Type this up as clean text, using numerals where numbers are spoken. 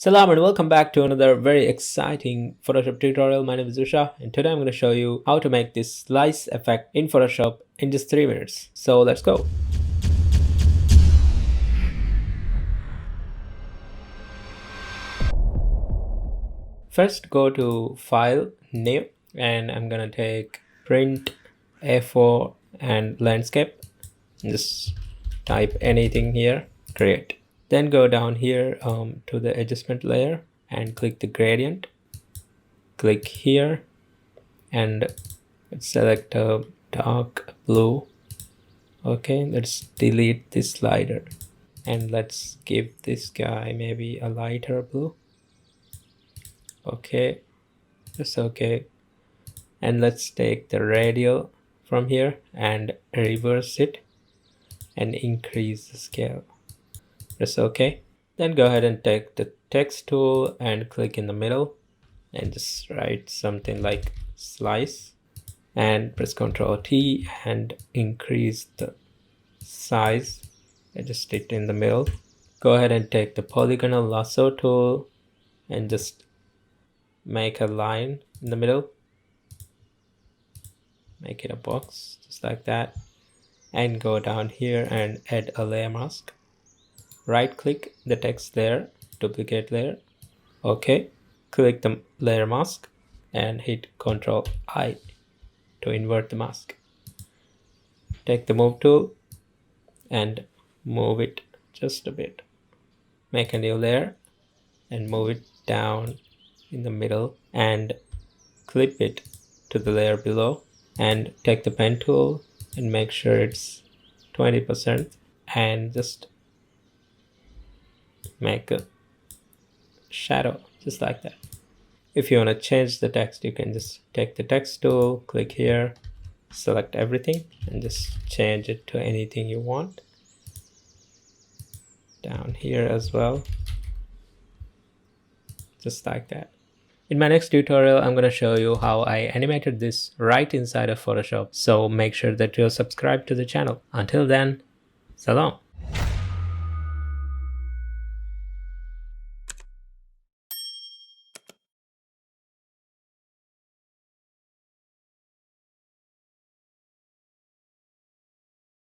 Salam and welcome back to another very exciting Photoshop tutorial. My name is Usha and today I'm going to show you how to make this slice effect in Photoshop in just 3 minutes. So let's go. First go to File, New, and I'm going to take Print, A4 and Landscape. Just type anything here, create. Then go down here to the adjustment layer and click the gradient. Click here and select a dark blue. Okay, let's delete this slider and let's give this guy maybe a lighter blue. Okay, that's okay. And let's take the radial from here and reverse it and increase the scale. That's okay. Then go ahead and take the text tool and click in the middle and just write something like slice and press Ctrl T and increase the size, adjust it in the middle. Go ahead and take the polygonal lasso tool and just make a line in the middle, make it a box just like that, and go down here and add a layer mask. Right click the text layer, duplicate layer. Okay, click the layer mask and hit Ctrl I to invert the mask. Take the move tool and move it just a bit. Make a new layer and move it down in the middle and clip it to the layer below, and take the pen tool and make sure it's 20% and just make a shadow just like that. If you want to change the text, you can just take the text tool, click here, select everything and just change it to anything you want. Down here as well, just like that. In my next tutorial, I'm going to show you how I animated this right inside of Photoshop. So make sure that you're subscribed to the channel. Until then, salam.